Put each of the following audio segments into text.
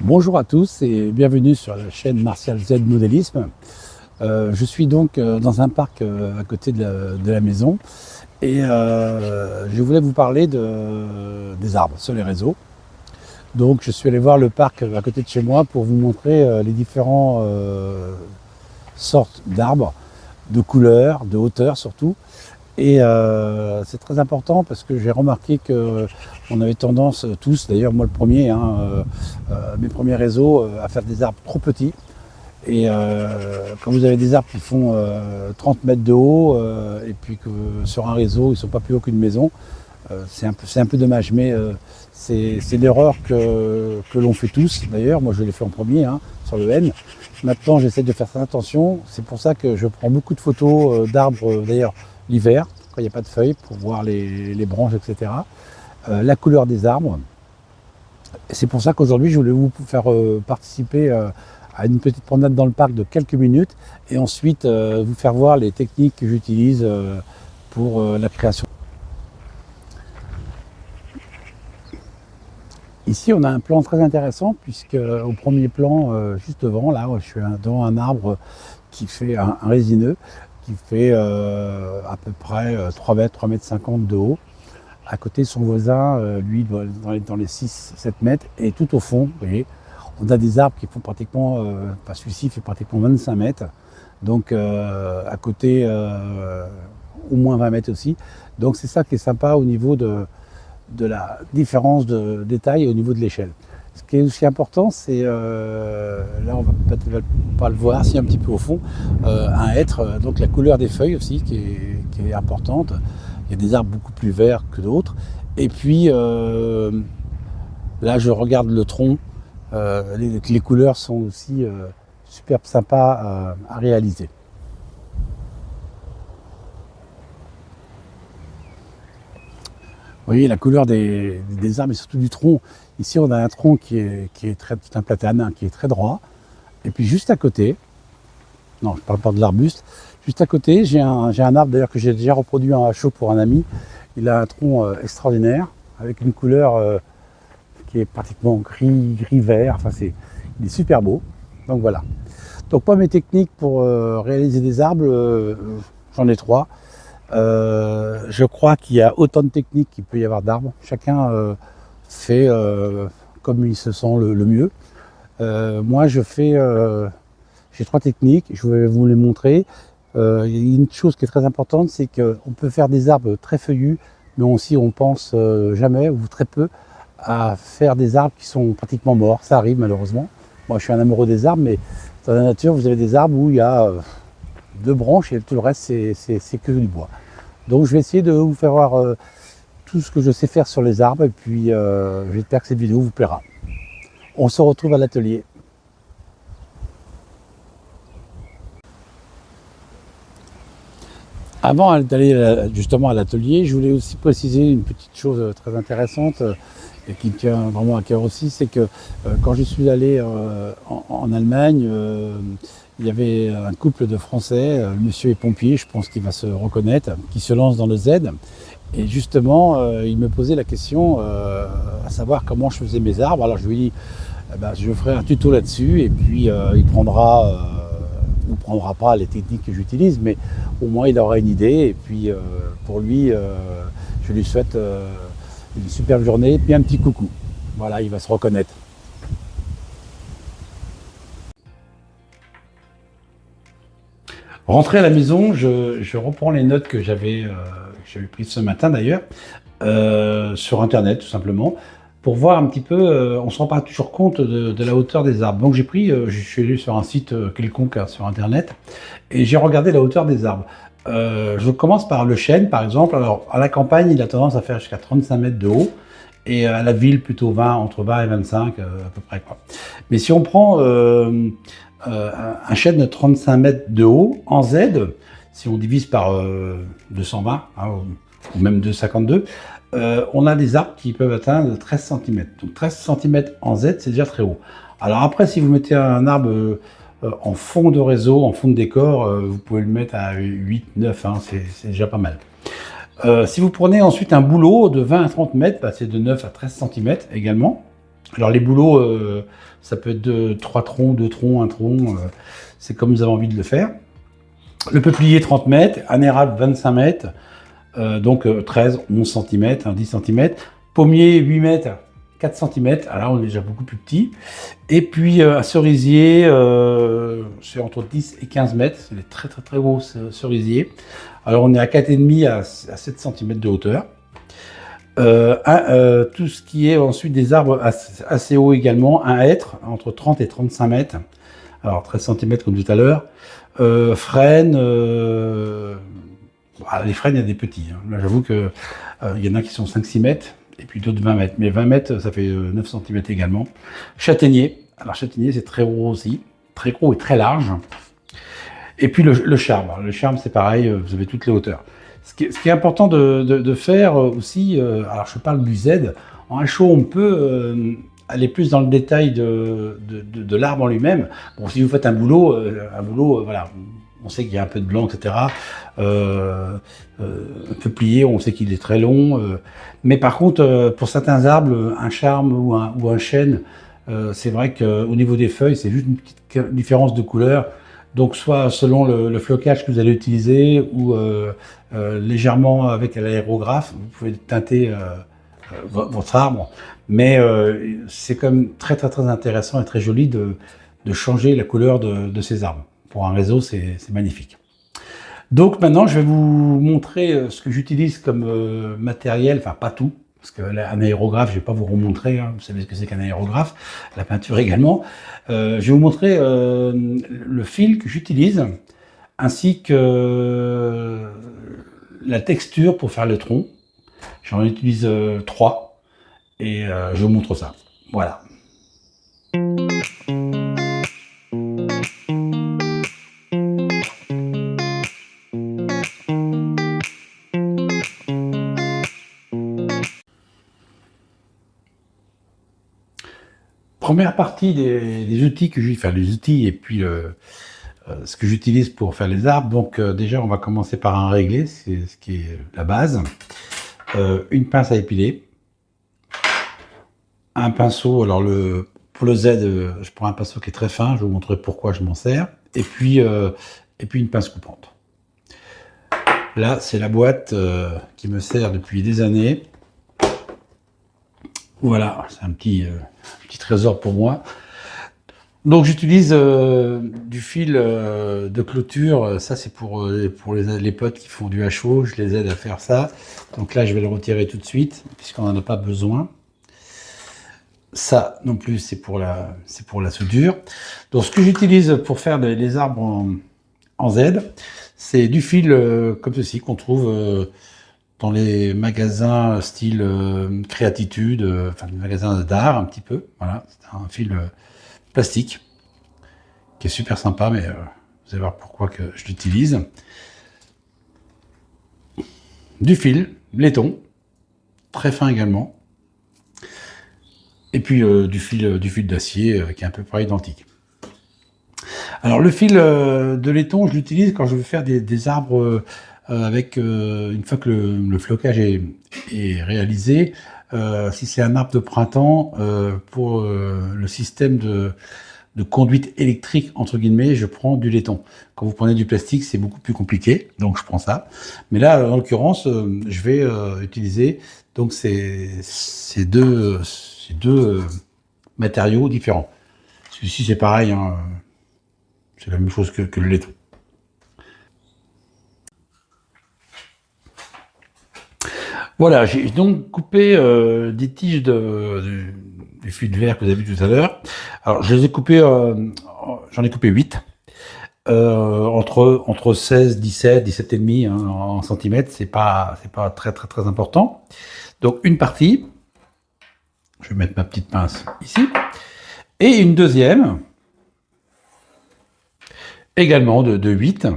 Bonjour à tous et bienvenue sur la chaîne Martial Z Modélisme. Je suis donc dans un parc à côté de la maison et je voulais vous parler des arbres sur les réseaux. Donc je suis allé voir le parc à côté de chez moi pour vous montrer les différentes sortes d'arbres, de couleurs, de hauteur surtout. Et c'est très important parce que j'ai remarqué qu'on avait tendance tous, d'ailleurs moi le premier, mes premiers réseaux, à faire des arbres trop petits. Et quand vous avez des arbres qui font 30 mètres de haut, et puis que sur un réseau ils ne sont pas plus hauts qu'une maison, c'est un peu dommage. Mais c'est l'erreur que l'on fait tous. D'ailleurs, moi je l'ai fait en premier, sur le N. Maintenant j'essaie de faire très attention. C'est pour ça que je prends beaucoup de photos d'arbres, d'ailleurs l'hiver, quand il n'y a pas de feuilles, pour voir les branches, etc. La couleur des arbres. C'est pour ça qu'aujourd'hui, je voulais vous faire participer à une petite promenade dans le parc de quelques minutes et ensuite vous faire voir les techniques que j'utilise pour la création. Ici, on a un plan très intéressant puisque au premier plan, juste devant, là, je suis devant un arbre qui fait un résineux, qui fait à peu près 3 mètres, 3 mètres 50 de haut. À côté, son voisin, lui, doit être dans les 6-7 mètres. Et tout au fond, vous voyez, on a des arbres qui font pratiquement, celui-ci fait pratiquement 25 mètres. Donc à côté, au moins 20 mètres aussi. Donc c'est ça qui est sympa au niveau de la différence de détail au niveau de l'échelle. Ce qui est aussi important, c'est, là on va peut-être pas le voir, si un petit peu au fond, un hêtre, donc la couleur des feuilles aussi qui est importante. Il y a des arbres beaucoup plus verts que d'autres. Et puis là je regarde le tronc, les couleurs sont aussi super sympas à réaliser. Vous voyez la couleur des arbres et surtout du tronc. Ici, on a un tronc qui est très, un platane, qui est très droit. Et puis juste à côté, non, je ne parle pas de l'arbuste, juste à côté, j'ai un arbre d'ailleurs que j'ai déjà reproduit en hachot pour un ami. Il a un tronc extraordinaire, avec une couleur qui est pratiquement gris-vert. Enfin, il est super beau. Donc voilà. Donc moi, mes techniques pour réaliser des arbres, j'en ai 3. Je crois qu'il y a autant de techniques qu'il peut y avoir d'arbres. Chacun fait comme il se sent le mieux. Moi, j'ai 3 techniques, je vais vous les montrer. Il y a une chose qui est très importante, c'est qu'on peut faire des arbres très feuillus, mais aussi on pense jamais ou très peu à faire des arbres qui sont pratiquement morts. Ça arrive malheureusement. Moi, je suis un amoureux des arbres, mais dans la nature, vous avez des arbres où il y a 2 branches et tout le reste, c'est que du bois. Donc je vais essayer de vous faire voir tout ce que je sais faire sur les arbres et puis j'espère que cette vidéo vous plaira. On se retrouve à l'atelier. Avant d'aller justement à l'atelier, je voulais aussi préciser une petite chose très intéressante et qui me tient vraiment à cœur aussi, c'est que quand je suis allé en Allemagne, il y avait un couple de Français, le monsieur est pompier, je pense qu'il va se reconnaître, qui se lance dans le Z. Et justement, il me posait la question à savoir comment je faisais mes arbres. Alors je lui ai dit, je ferai un tuto là-dessus et puis il prendra ou prendra pas les techniques que j'utilise, mais au moins il aura une idée. Et puis pour lui, je lui souhaite une superbe journée et puis un petit coucou. Voilà, il va se reconnaître. Rentré à la maison, je reprends les notes que j'avais prises ce matin d'ailleurs, sur internet tout simplement, pour voir un petit peu, on ne se rend pas toujours compte de la hauteur des arbres. Donc je suis allé sur un site quelconque sur internet, et j'ai regardé la hauteur des arbres. Je commence par le chêne par exemple. Alors à la campagne, il a tendance à faire jusqu'à 35 mètres de haut, et à la ville plutôt entre 20 et 25 à peu près, quoi. Mais si on prend un chêne de 35 mètres de haut en Z, si on divise par 220 ou même 252, on a des arbres qui peuvent atteindre 13 cm. Donc 13 cm en Z, c'est déjà très haut. Alors après, si vous mettez un arbre en fond de réseau, en fond de décor, vous pouvez le mettre à 8, 9, c'est déjà pas mal. Si vous prenez ensuite un bouleau de 20 à 30 mètres, c'est de 9 à 13 cm également. Alors les bouleaux, ça peut être de 3 troncs, 2 troncs, 1 tronc, c'est comme vous avez envie de le faire. Le peuplier 30 mètres, un érable 25 mètres, donc 13, 11 cm, 10 cm. Pommier 8 mètres, 4 cm, alors on est déjà beaucoup plus petit. Et puis un cerisier, c'est entre 10 et 15 mètres, c'est des très très très gros cerisiers. Alors on est à 4,5 à 7 cm de hauteur. Tout ce qui est ensuite des arbres assez hauts également, un hêtre entre 30 et 35 mètres, alors 13 cm comme tout à l'heure. Frênes, les frênes, il y a des petits. Hein. Là, j'avoue que il y en a qui sont 5-6 mètres, et puis d'autres 20 mètres. Mais 20 mètres, ça fait 9 cm également. Châtaignier. Alors, châtaignier, c'est très gros aussi. Très gros et très large. Et puis le charme. Le charme, c'est pareil, vous avez toutes les hauteurs. Ce qui est important de faire aussi, alors je parle du Z, en HO, on peut aller plus dans le détail de l'arbre en lui-même. Bon, si vous faites un boulot, voilà, on sait qu'il y a un peu de blanc, etc. Un peuplier, on sait qu'il est très long. Mais par contre, pour certains arbres, un charme ou un chêne, c'est vrai qu'au niveau des feuilles, c'est juste une petite différence de couleur. Donc soit selon le flocage que vous allez utiliser ou légèrement avec l'aérographe, vous pouvez teinter votre arbre. Mais c'est quand même très très très intéressant et très joli de changer la couleur de ces arbres. Pour un réseau, c'est magnifique. Donc maintenant, je vais vous montrer ce que j'utilise comme matériel, enfin pas tout, parce qu'un aérographe, je ne vais pas vous remontrer, hein, vous savez ce que c'est qu'un aérographe, la peinture également. Je vais vous montrer le fil que j'utilise, ainsi que la texture pour faire le tronc. J'en utilise 3, et je vous montre ça. Voilà. Première partie des outils que j'ai, enfin les outils et puis ce que j'utilise pour faire les arbres. Donc déjà, on va commencer par un réglé, c'est ce qui est la base. Une pince à épiler, un pinceau. Alors pour le Z, je prends un pinceau qui est très fin. Je vais vous montrer pourquoi je m'en sers. Et puis une pince coupante. Là, c'est la boîte qui me sert depuis des années. Voilà, c'est un petit trésor pour moi. Donc j'utilise du fil de clôture, ça c'est pour les potes qui font du HO, je les aide à faire ça. Donc là je vais le retirer tout de suite, puisqu'on n'en a pas besoin. Ça non plus c'est pour la soudure. Donc ce que j'utilise pour faire les arbres en Z, c'est du fil comme ceci qu'on trouve dans les magasins style Créatitude, enfin les magasins d'art un petit peu. Voilà, c'est un fil plastique qui est super sympa, mais vous allez voir pourquoi que je l'utilise. Du fil, laiton, très fin également, et puis du fil d'acier qui est à peu près identique. Alors le fil de laiton, je l'utilise quand je veux faire des arbres avec, une fois que le flocage est réalisé, si c'est un arbre de printemps, pour le système de conduite électrique, entre guillemets, je prends du laiton. Quand vous prenez du plastique, c'est beaucoup plus compliqué, donc je prends ça. Mais là, en l'occurrence, je vais utiliser donc ces deux matériaux différents. Celui-ci, c'est pareil, hein, c'est la même chose que le laiton. Voilà, j'ai donc coupé des tiges du fil de verre que vous avez vu tout à l'heure. Alors, je les ai coupées, j'en ai coupé 8. Entre 16, 17, 17 et demi hein, en centimètres, c'est pas très très très important. Donc une partie, je vais mettre ma petite pince ici, et une deuxième, également de 8.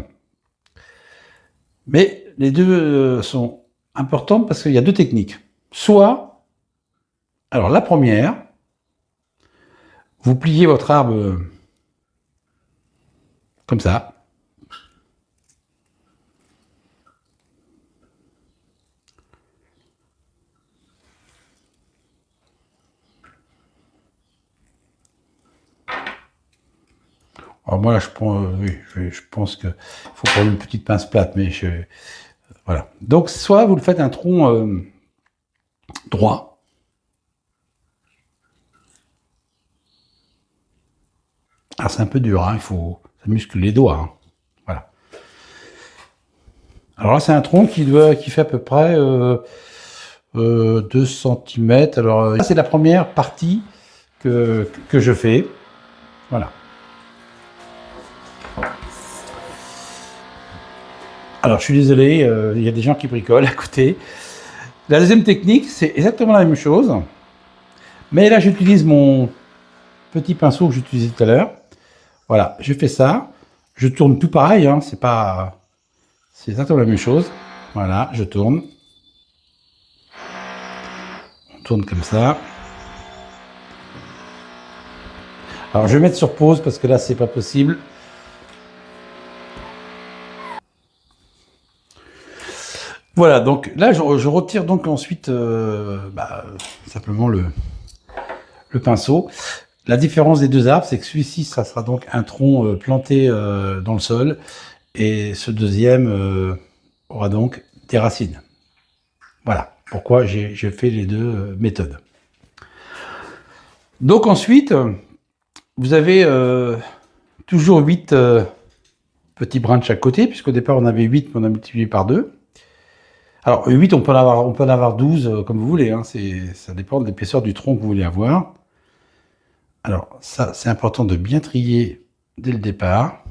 Mais les deux sont importants parce qu'il y a deux techniques. Soit, alors la première, vous pliez votre arbre comme ça, Alors moi là, je prends, oui, je pense que faut prendre une petite pince plate, mais voilà. Donc soit vous le faites un tronc droit. Alors c'est un peu dur, hein, il faut ça muscle les doigts. Hein. Voilà. Alors là, c'est un tronc qui fait à peu près 2 cm. Alors c'est la première partie que je fais. Voilà. Alors je suis désolé, il y a des gens qui bricolent à côté. La deuxième technique, c'est exactement la même chose. Mais là, j'utilise mon petit pinceau que j'utilisais tout à l'heure. Voilà, je fais ça. Je tourne tout pareil, hein, c'est exactement la même chose. Voilà, je tourne. On tourne comme ça. Alors, je vais mettre sur pause parce que là, c'est pas possible. Voilà, donc là, je retire donc ensuite simplement le pinceau. La différence des deux arbres, c'est que celui-ci, ça sera donc un tronc planté dans le sol, et ce deuxième aura donc des racines. Voilà pourquoi j'ai fait les deux méthodes. Donc ensuite, vous avez toujours 8 petits brins de chaque côté, puisqu'au départ on avait 8, mais on a multiplié par 2. Alors 8, on peut en avoir 12 comme vous voulez, hein, ça dépend de l'épaisseur du tronc que vous voulez avoir. Alors ça, c'est important de bien trier dès le départ,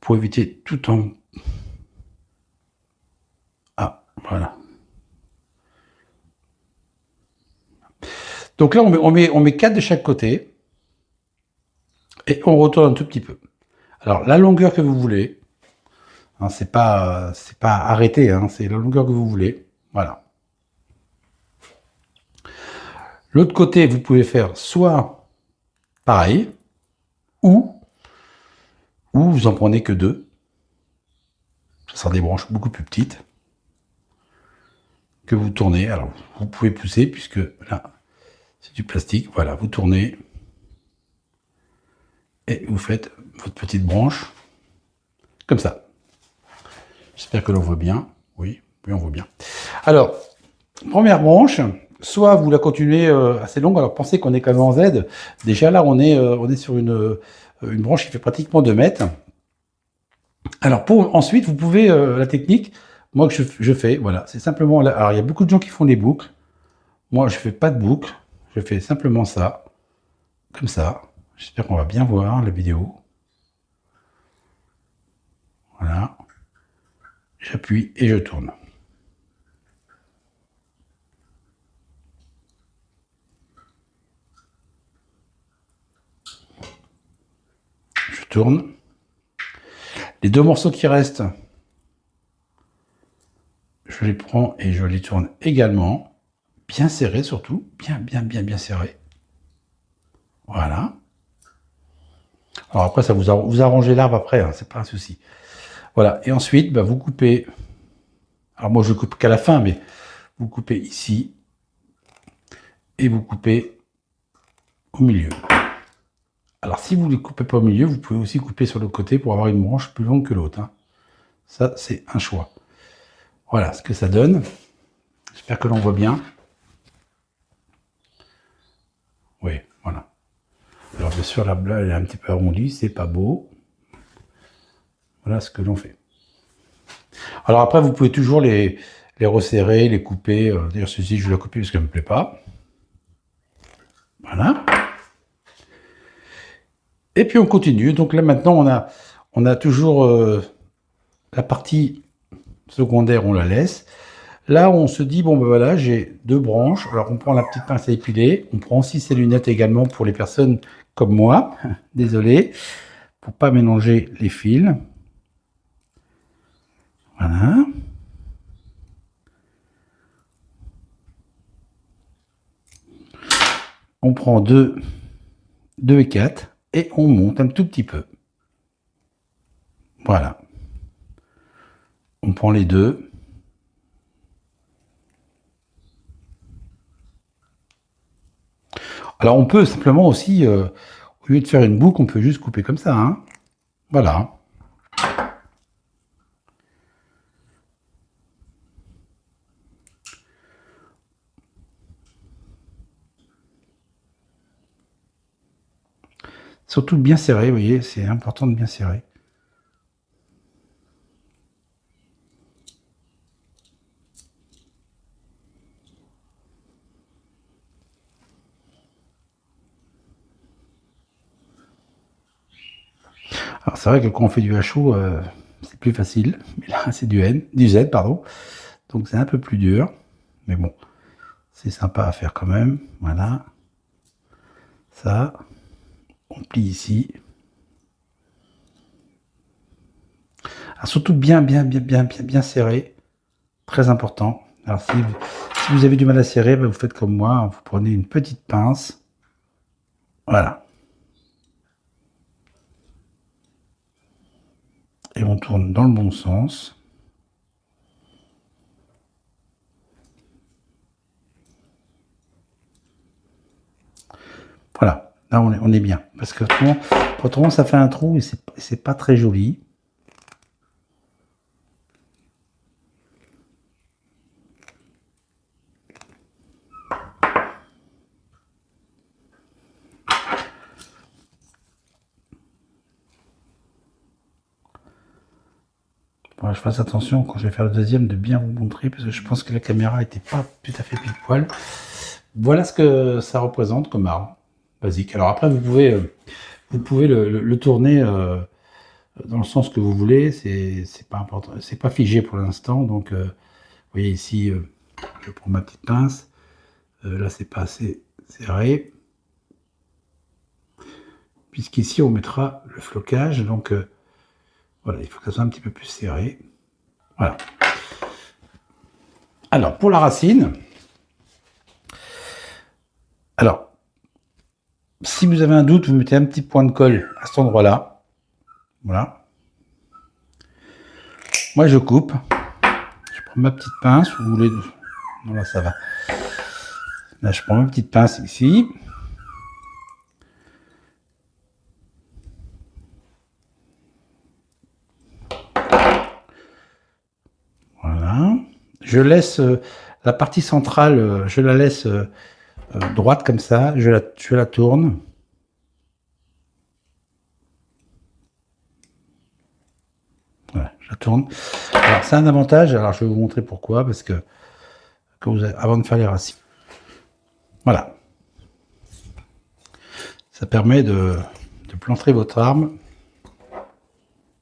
pour éviter tout en... Ah, voilà. Donc là, on met 4 de chaque côté, et on retourne un tout petit peu. Alors la longueur que vous voulez, hein, c'est pas arrêté, hein, c'est la longueur que vous voulez. Voilà. L'autre côté, vous pouvez faire soit pareil, ou vous en prenez que 2. Ça sera des branches beaucoup plus petites que vous tournez. Alors, vous pouvez pousser, puisque là, c'est du plastique. Voilà, vous tournez et vous faites votre petite branche comme ça. J'espère que l'on voit bien. Oui, on voit bien. Alors, première branche, soit vous la continuez assez longue. Alors, pensez qu'on est quand même en Z. Déjà là, on est sur une branche qui fait pratiquement 2 mètres. Alors, ensuite, vous pouvez, la technique, moi que je fais, voilà, c'est simplement, alors il y a beaucoup de gens qui font des boucles. Moi, je fais pas de boucle, je fais simplement ça, comme ça. J'espère qu'on va bien voir la vidéo. Voilà. J'appuie et je tourne. Je tourne. Les 2 morceaux qui restent, je les prends et je les tourne également. Bien serré surtout, bien serré. Voilà. Alors après, ça vous arrangez l'arbre après, hein, c'est pas un souci. Voilà, et ensuite, bah, vous coupez. Alors moi, je coupe qu'à la fin, mais vous coupez ici et vous coupez au milieu. Alors si vous ne les coupez pas au milieu, vous pouvez aussi couper sur le côté pour avoir une branche plus longue que l'autre. Hein. Ça, c'est un choix. Voilà ce que ça donne. J'espère que l'on voit bien. Oui, voilà. Alors bien sûr, la blague elle est un petit peu arrondie, c'est pas beau. Voilà ce que l'on fait. Alors après, vous pouvez toujours les resserrer, les couper. D'ailleurs, ceci, je vais la couper parce qu'elle ne me plaît pas. Voilà. Et puis on continue. Donc là maintenant, on a toujours la partie secondaire, on la laisse. Là, on se dit, bon ben voilà, j'ai 2 branches. Alors on prend la petite pince à épiler. On prend aussi ses lunettes également pour les personnes comme moi. Désolé, pour pas mélanger les fils. Voilà. On prend 2 et 4 et on monte un tout petit peu. Voilà. On prend les 2. Alors on peut simplement aussi Au lieu de faire une boucle, on peut juste couper comme ça, hein. Voilà. Surtout bien serré, vous voyez, c'est important de bien serrer. Alors c'est vrai que quand on fait du hachot, c'est plus facile, mais là c'est du Z, pardon. Donc c'est un peu plus dur, mais bon, c'est sympa à faire quand même. Voilà, ça, on plie ici. Alors surtout bien serré, très important. Alors si vous avez du mal à serrer, ben, vous faites comme moi, vous prenez une petite pince, voilà, et on tourne dans le bon sens. Voilà, là on est bien, parce que autrement ça fait un trou et c'est pas très joli. Voilà, je fasse attention quand je vais faire le deuxième de bien vous montrer, parce que je pense que la caméra n'était pas tout à fait pile poil. Voilà ce que ça représente comme arbre basique. Alors après, vous pouvez le tourner dans le sens que vous voulez. C'est pas important, c'est pas figé pour l'instant. Donc, vous voyez ici, je prends ma petite pince. Là, c'est pas assez serré, puisqu'ici on mettra le flocage. Donc, voilà, il faut que ça soit un petit peu plus serré. Voilà. Alors, pour la racine. Alors, si vous avez un doute, vous mettez un petit point de colle à cet endroit-là. Voilà. Moi, je coupe. Je prends ma petite pince. Vous voulez... Non, là, ça va. Là, je prends ma petite pince ici. Voilà. Je laisse la partie centrale, je la laisse droite comme ça. Je la tourne. Voilà, je la tourne. Alors, c'est un avantage. Alors, je vais vous montrer pourquoi. Parce que avant de faire les racines. Voilà. Ça permet de planter votre arbre.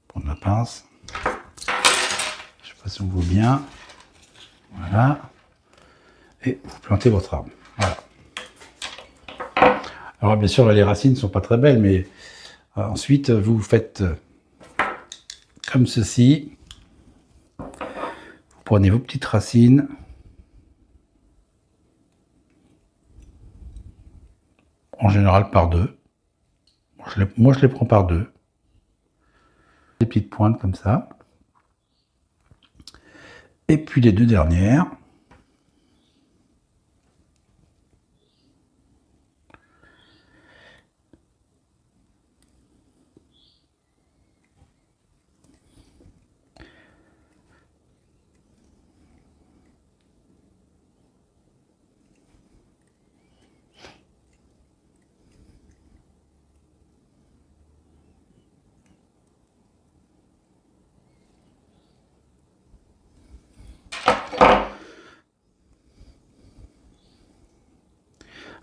Prendre la pince. Je sais pas si on voit bien. Voilà. Et vous plantez votre arbre. Voilà. Alors, bien sûr, là, les racines ne sont pas très belles, mais ensuite, vous faites comme ceci. Vous prenez vos petites racines. En général par deux. Moi, je les prends par deux. Des petites pointes comme ça. Et puis les deux dernières.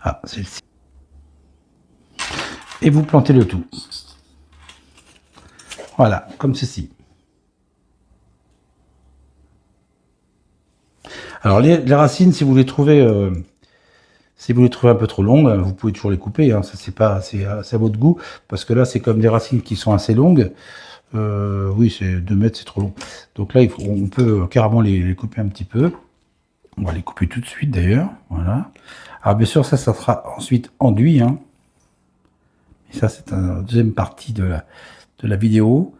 Ah, celle-ci. Et vous plantez le tout. Voilà, comme ceci. Alors les racines, si vous les trouvez un peu trop longues, vous pouvez toujours les couper. Hein, ça c'est à votre goût, parce que là c'est comme des racines qui sont assez longues. Oui, c'est 2 mètres, c'est trop long. Donc là, on peut carrément les couper un petit peu. On va les couper tout de suite d'ailleurs. Voilà. Alors bien sûr, ça sera ensuite enduit. Hein. Et ça, c'est une deuxième partie de la vidéo.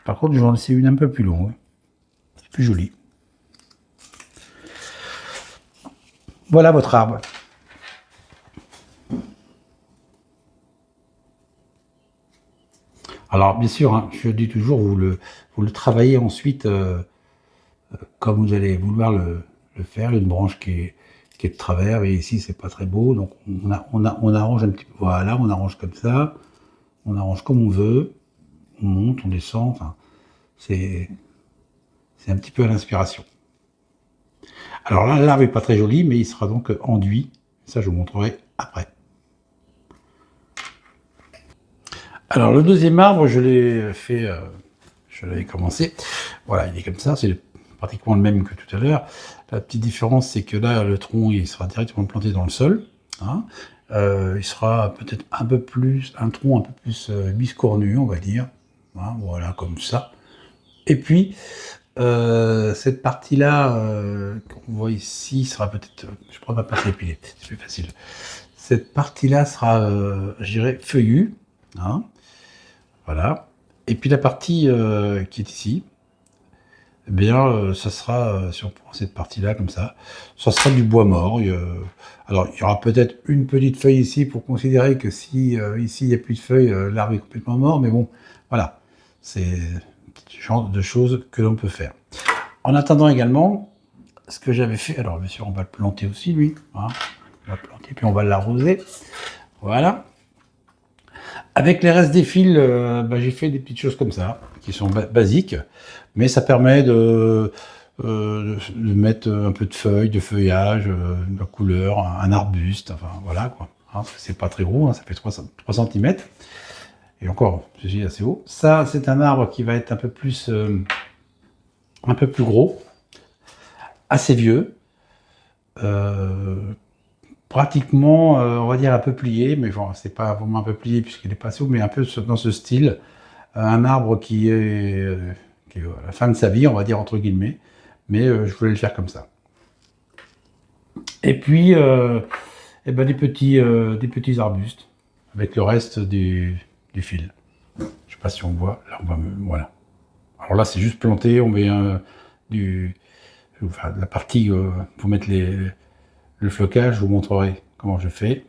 Par contre, je vais en laisser une un peu plus longue. C'est plus joli. Voilà votre arbre. Alors, bien sûr, hein, je dis toujours, vous le travaillez ensuite comme vous allez vouloir le faire. Une branche qui est de travers, et ici, c'est pas très beau. Donc, on arrange un petit peu. Voilà, on arrange comme ça. On arrange comme on veut. On monte, on descend. Enfin, c'est un petit peu à l'inspiration. Alors là, l'arbre n'est pas très joli, mais il sera donc enduit. Ça, je vous montrerai après. Alors, le deuxième arbre, je l'ai fait, je l'avais commencé. Voilà, il est comme ça, c'est pratiquement le même que tout à l'heure. La petite différence, c'est que là, le tronc, il sera directement planté dans le sol. Hein. Il sera peut-être un tronc un peu plus biscornu, on va dire. Hein, voilà, comme ça. Et puis, cette partie-là, qu'on voit ici, sera peut-être... je prends ma pince à épiler, c'est plus facile. Cette partie-là sera, je dirais, feuillue. Hein, voilà. Et puis la partie qui est ici, eh bien, ça sera, si on prend cette partie-là comme ça sera du bois mort. Alors, il y aura peut-être une petite feuille ici pour considérer que si ici il n'y a plus de feuilles, l'arbre est complètement mort. Mais bon, voilà, c'est le genre de choses que l'on peut faire. En attendant également, ce que j'avais fait, alors bien sûr, on va le planter aussi, lui. Hein, on va le planter, puis on va l'arroser. Voilà. Avec les restes des fils, j'ai fait des petites choses comme ça, qui sont basiques, mais ça permet de mettre un peu de feuilles, de feuillage, de la couleur, un arbuste, enfin voilà quoi. Hein, c'est pas très gros, hein, ça fait 3 cm. Et encore, ceci est assez haut. Ça, c'est un arbre qui va être un peu plus gros, assez vieux, pratiquement, on va dire un peu plié, mais bon, c'est pas vraiment un peu plié puisqu'il est pas assez haut, mais un peu dans ce style. Un arbre qui est à la fin de sa vie, on va dire entre guillemets, mais je voulais le faire comme ça. Et puis, eh ben, des petits arbustes avec le reste du fil. Je sais pas si on voit, là voilà. Alors là, c'est juste planté, on met la partie pour mettre le flocage, je vous montrerai comment je fais.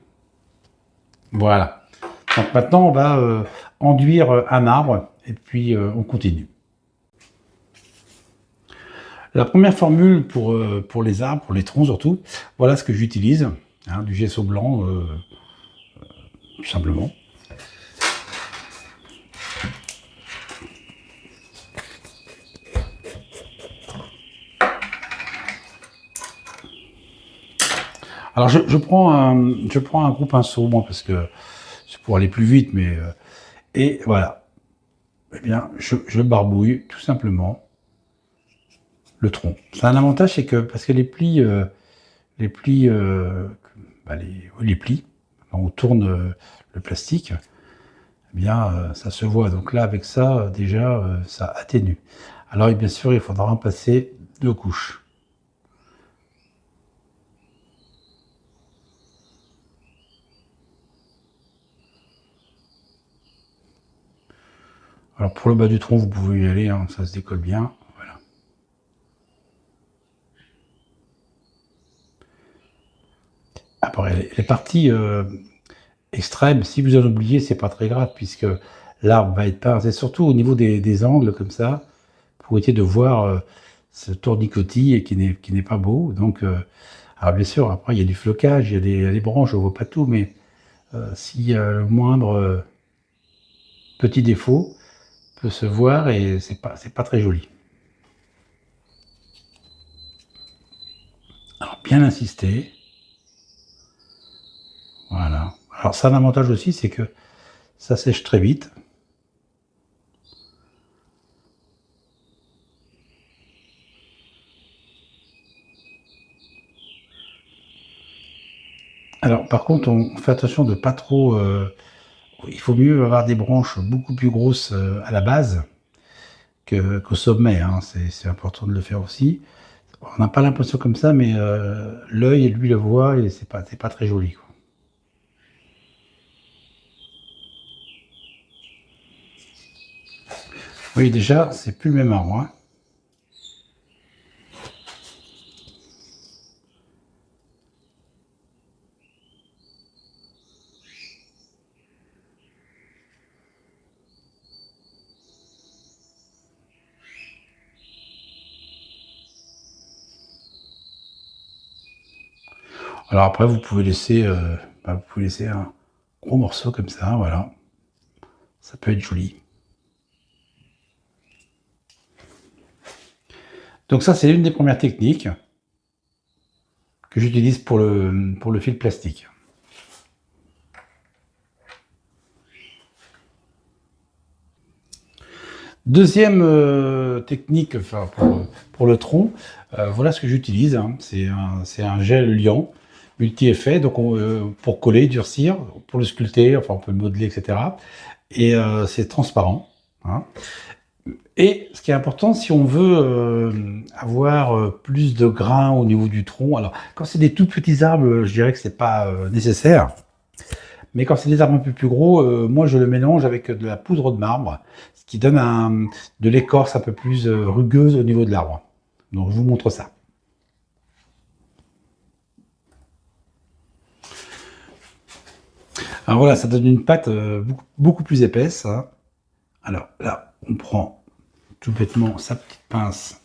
Voilà. Donc maintenant, on va enduire un arbre et puis on continue. La première formule pour les arbres, pour les troncs surtout, voilà ce que j'utilise. Hein, du gesso blanc, tout simplement. Alors je prends un gros pinceau, moi, parce que c'est pour aller plus vite, mais... et voilà. Eh bien, je barbouille tout simplement le tronc. Ça a un avantage, c'est que, parce que les plis, les plis, les plis, quand on tourne le plastique, eh bien, ça se voit. Donc là, avec ça, déjà, ça atténue. Alors, bien sûr, il faudra en passer 2 couches. Alors, pour le bas du tronc, vous pouvez y aller, hein, ça se décolle bien. Voilà. Après, les parties extrêmes, si vous en oubliez, c'est pas très grave, puisque l'arbre va être peint. C'est surtout au niveau des angles, comme ça, pour éviter de voir ce tournicotis qui n'est pas beau. Donc, alors bien sûr, après, il y a du flocage, il y a des branches, on ne voit pas tout, mais si le moindre petit défaut peut se voir, et c'est pas très joli. Alors, bien insister. Voilà. Alors, ça a un avantage aussi, c'est que ça sèche très vite. Alors, par contre, on fait attention de pas trop... il faut mieux avoir des branches beaucoup plus grosses à la base qu'au sommet. Hein. C'est important de le faire aussi. On n'a pas l'impression comme ça, mais l'œil, lui, le voit, et c'est pas très joli, quoi. Oui, déjà, c'est plus le même arbre. Hein. Alors après, vous pouvez laisser un gros morceau comme ça, voilà. Ça peut être joli. Donc ça, c'est une des premières techniques que j'utilise pour le fil plastique. Deuxième technique, enfin, pour le tronc, voilà ce que j'utilise, hein. C'est un gel liant multi-effet, donc pour coller, durcir, pour le sculpter, enfin on peut le modeler, etc. Et c'est transparent, hein. Et ce qui est important, si on veut avoir plus de grains au niveau du tronc, alors quand c'est des tout petits arbres, je dirais que c'est pas nécessaire. Mais quand c'est des arbres un peu plus gros, moi je le mélange avec de la poudre de marbre, ce qui donne de l'écorce un peu plus rugueuse au niveau de l'arbre. Donc je vous montre ça. Alors voilà, ça donne une pâte beaucoup plus épaisse, hein. Alors là, on prend tout bêtement sa petite pince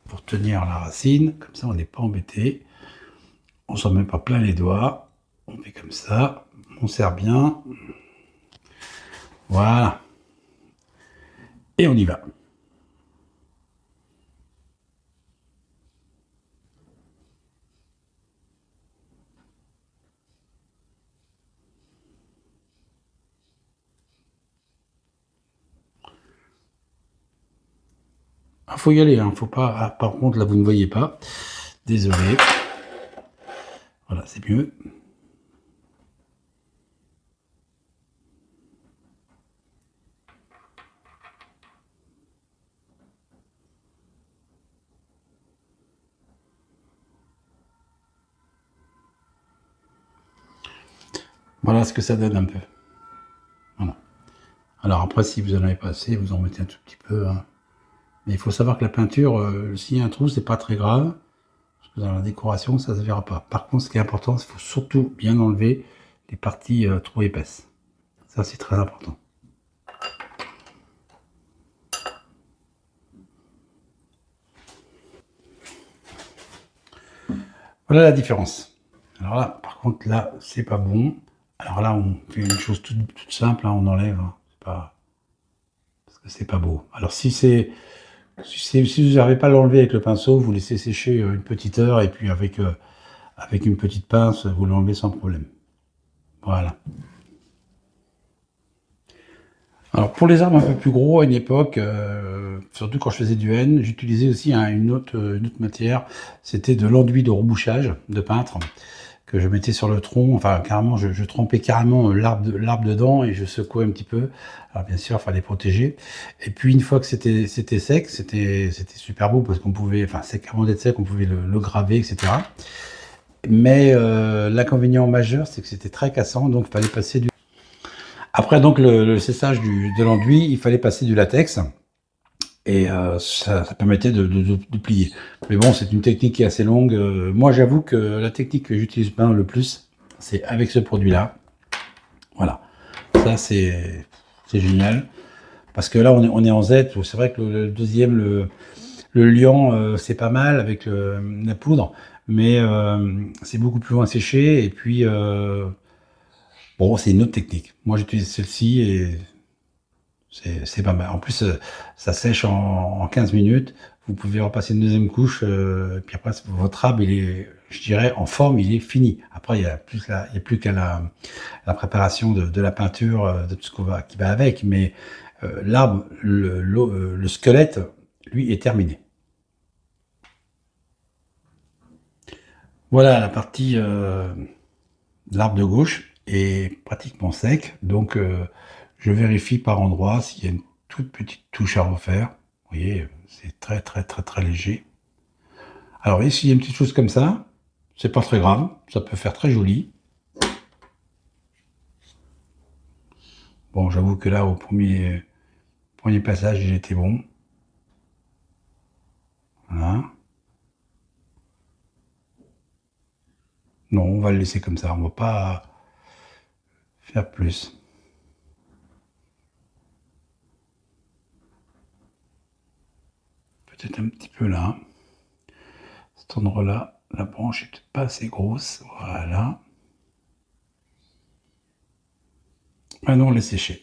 pour tenir la racine, comme ça on n'est pas embêté. On s'en met pas plein les doigts, on fait comme ça, on serre bien, voilà, et on y va. Il faut y aller, hein. Faut pas. Ah, par contre, là, vous ne voyez pas. Désolé. Voilà, c'est mieux. Voilà ce que ça donne un peu. Voilà. Alors après, si vous en avez pas assez, vous en mettez un tout petit peu, hein. Mais il faut savoir que la peinture, s'il y a un trou, c'est pas très grave. Parce que dans la décoration, ça se verra pas. Par contre, ce qui est important, il faut surtout bien enlever les parties trop épaisses. Ça, c'est très important. Voilà la différence. Alors là, par contre, là, c'est pas bon. Alors là, on fait une chose toute simple, hein, on enlève, hein. C'est pas, parce que c'est pas beau. Alors si vous n'arrivez pas à l'enlever avec le pinceau, vous laissez sécher une petite heure et puis avec une petite pince, vous l'enlevez sans problème. Voilà. Alors pour les arbres un peu plus gros, à une époque, surtout quand je faisais du N, j'utilisais aussi une autre matière. C'était de l'enduit de rebouchage de peintre que je mettais sur le tronc. Enfin, carrément, je trempais carrément l'arbre dedans et je secouais un petit peu. Alors bien sûr, il fallait protéger. Et puis une fois que c'était sec, c'était super beau parce qu'on pouvait, enfin sec avant d'être sec, on pouvait le graver, etc. Mais l'inconvénient majeur, c'est que c'était très cassant, donc il fallait passer du. Après donc le séchage de l'enduit, il fallait passer du latex. Et ça permettait de plier. Mais bon, c'est une technique qui est assez longue. Moi, j'avoue que la technique que j'utilise bien le plus, c'est avec ce produit-là. Voilà. Ça, c'est génial. Parce que là, on est en Z. C'est vrai que le deuxième, le liant, c'est pas mal avec la poudre. Mais c'est beaucoup plus loin à sécher. Et puis, bon, c'est une autre technique. Moi, j'utilise celle-ci et c'est pas mal. En plus, ça sèche en 15 minutes. Vous pouvez repasser une deuxième couche, et puis après, votre arbre, il est, je dirais, en forme, il est fini. Après, il y a plus qu'à la préparation de la peinture, de tout ce qui va avec. Mais l'arbre, le squelette, lui, est terminé. Voilà, la partie de l'arbre de gauche est pratiquement sec. Donc, je vérifie par endroit s'il y a une toute petite touche à refaire. Vous voyez, c'est très très très très léger. Alors ici, il y a une petite chose comme ça, c'est pas très grave, ça peut faire très joli. Bon, j'avoue que là, au premier passage, il était bon. Voilà. Non, on va le laisser comme ça, on va pas faire plus. Peut-être un petit peu là, cet endroit-là. la branche est peut-être pas assez grosse. Voilà. Maintenant, on laisse sécher.